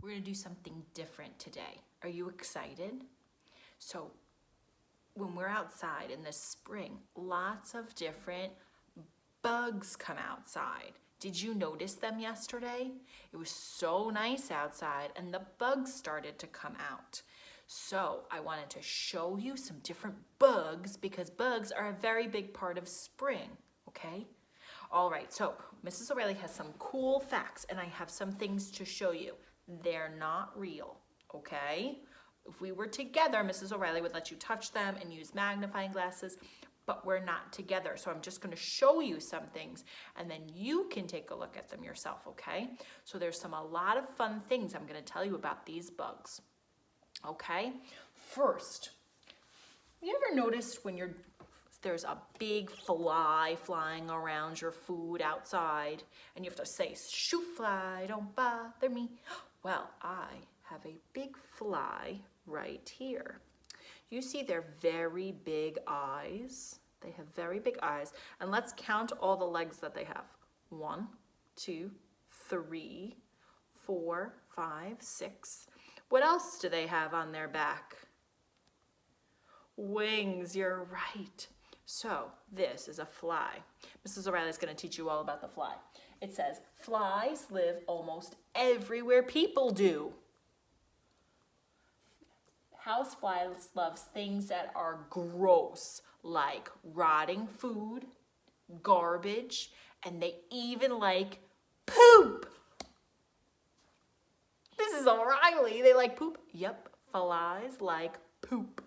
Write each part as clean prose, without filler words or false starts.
We're gonna do something different today. Are you excited? So when we're outside in the spring, lots of different bugs come outside. Did you notice them yesterday? It was so nice outside and the bugs started to come out. So I wanted to show you some different bugs because bugs are a very big part of spring, okay? All right, so Mrs. O'Reilly has some cool facts and I have some things to show you. They're not real, okay? If we were together, Mrs. O'Reilly would let you touch them and use magnifying glasses, but we're not together. So I'm just gonna show you some things and then you can take a look at them yourself, okay? So there's a lot of fun things I'm gonna tell you about these bugs, okay? First, have you ever noticed when there's a big fly flying around your food outside and you have to say, "Shoo fly, don't bother me"? Well, I have a big fly right here. You see their very big eyes? They have very big eyes. And let's count all the legs that they have. 1, 2, 3, 4, 5, 6. What else do they have on their back? Wings, you're right. So this is a fly. Mrs. O'Reilly is going to teach you all about the fly. It says, flies live almost everywhere people do. Houseflies loves things that are gross, like rotting food, garbage, and they even like poop. Mrs. O'Reilly, they like poop? Yep, flies like poop.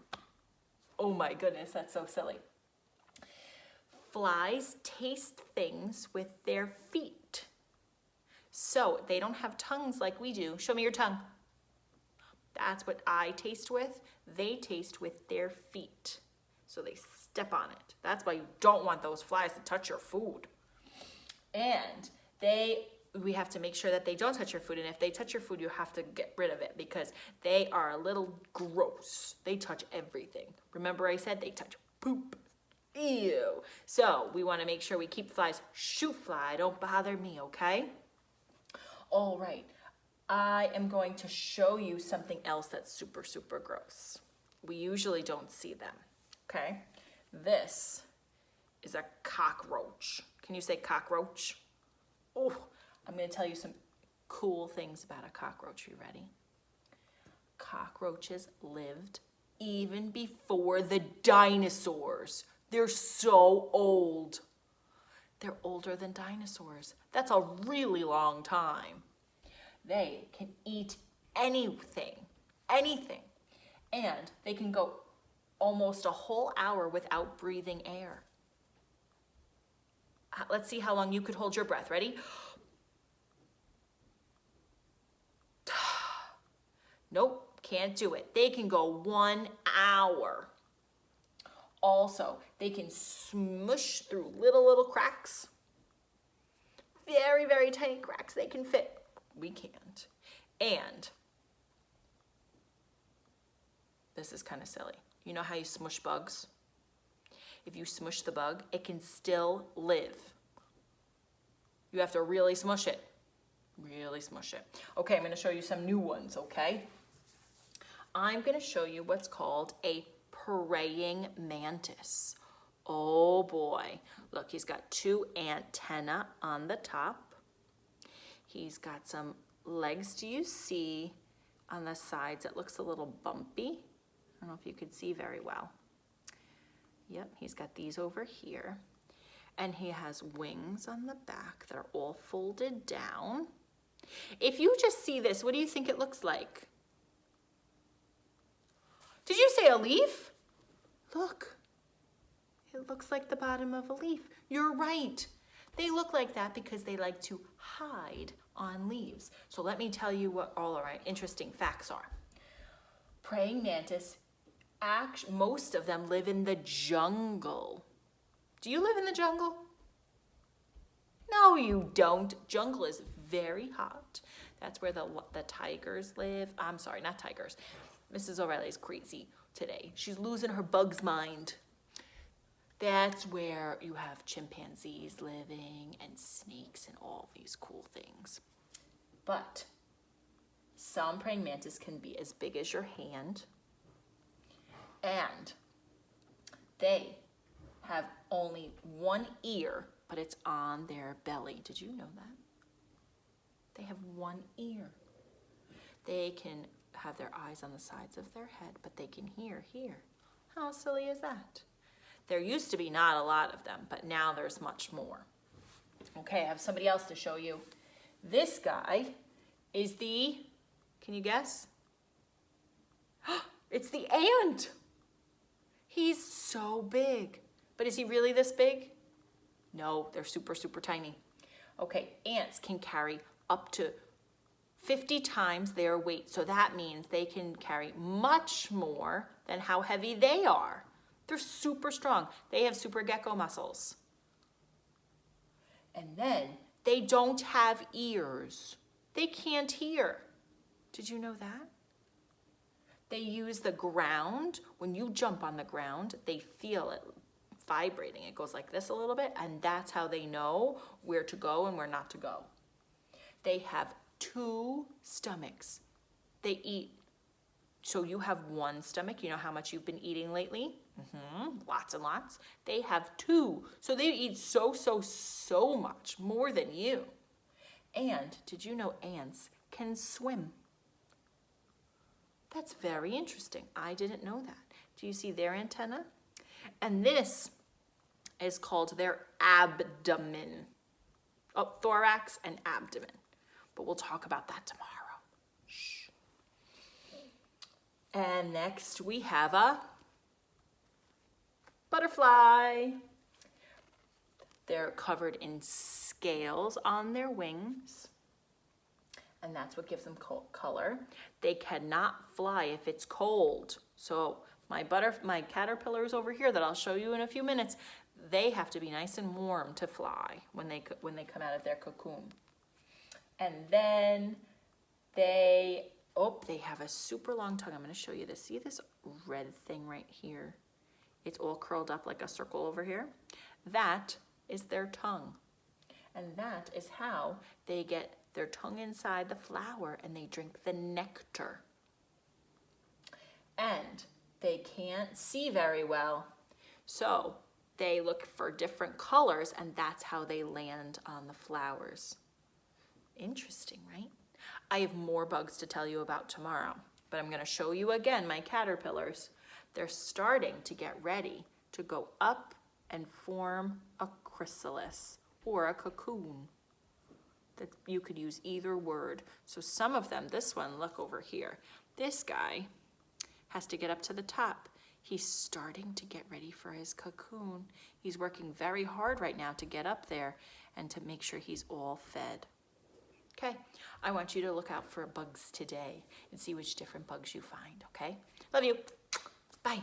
Oh my goodness, that's so silly. Flies taste things with their feet. So they don't have tongues like we do. Show me your tongue. That's what I taste with. They taste with their feet. So they step on it. That's why you don't want those flies to touch your food. And we have to make sure that they don't touch your food. And if they touch your food, you have to get rid of it because they are a little gross. They touch everything. Remember I said they touch poop. Ew. So we want to make sure we keep flies. Shoo fly, don't bother me, okay? All right. I am going to show you something else that's super, super gross. We usually don't see them, okay? This is a cockroach. Can you say cockroach? Oh, I'm going to tell you some cool things about a cockroach. You ready? Cockroaches lived even before the dinosaurs. They're so old. They're older than dinosaurs. That's a really long time. They can eat anything, and they can go almost a whole hour without breathing air. Let's see how long you could hold your breath. Ready? Nope, can't do it. They can go 1 hour. Also, they can smush through little cracks. Very, very tiny cracks they can fit. We can't. And this is kind of silly. You know how you smush bugs? If you smush the bug, it can still live. You have to really smush it. Really smush it. Okay, I'm going to show you some new ones, okay? I'm going to show you what's called a praying mantis. Oh boy. Look, he's got 2 antennae on the top. He's got some legs. Do you see on the sides? It looks a little bumpy. I don't know if you could see very well. Yep, he's got these over here. And he has wings on the back that are all folded down. If you just see this, what do you think it looks like? Did you say a leaf? Look, it looks like the bottom of a leaf. You're right. They look like that because they like to hide on leaves. So let me tell you what all our interesting facts are. Praying mantis, most of them live in the jungle. Do you live in the jungle? No, you don't. Jungle is very hot. That's where the tigers live. I'm sorry, not tigers. Mrs. O'Reilly is crazy today. She's losing her bug's mind. That's where you have chimpanzees living and snakes and all these cool things. But Some praying mantis can be as big as your hand, and they have only one ear, but it's on their belly. Did you know that? They have one ear. They can have their eyes on the sides of their head, but they can hear here. How silly is that? There used to be not a lot of them, but now there's much more. Okay, I have somebody else to show you. This guy is the, can you guess? It's the ant. He's so big. But is he really this big? No, they're super, super tiny. Okay, ants can carry up to 50 times their weight. So that means they can carry much more than how heavy they are. They're super strong. They have super gecko muscles. And then they don't have ears. They can't hear. Did you know that? They use the ground. When you jump on the ground, they feel it vibrating. It goes like this a little bit, and that's how they know where to go and where not to go. They have 2 stomachs. They eat. So you have 1 stomach. You know how much you've been eating lately? Lots and lots. They have 2. So they eat so much, more than you. And did you know ants can swim? That's very interesting. I didn't know that. Do you see their antenna? And this is called their abdomen. Oh, thorax and abdomen. But we'll talk about that tomorrow. Shh. And next we have a butterfly. They're covered in scales on their wings, and that's what gives them color. They cannot fly if it's cold. So my caterpillars over here that I'll show you in a few minutes, they have to be nice and warm to fly when they come out of their cocoon. And then they have a super long tongue. I'm going to show you this. See this red thing right here? It's all curled up like a circle over here. That is their tongue. And that is how they get their tongue inside the flower and they drink the nectar. And they can't see very well, so they look for different colors, and that's how they land on the flowers. Interesting, right? I have more bugs to tell you about tomorrow, but I'm going to show you again my caterpillars. They're starting to get ready to go up and form a chrysalis or a cocoon. That you could use either word. So some of them, this one, look over here. This guy has to get up to the top. He's starting to get ready for his cocoon. He's working very hard right now to get up there and to make sure he's all fed. Okay, I want you to look out for bugs today and see which different bugs you find, okay? Love you. Bye.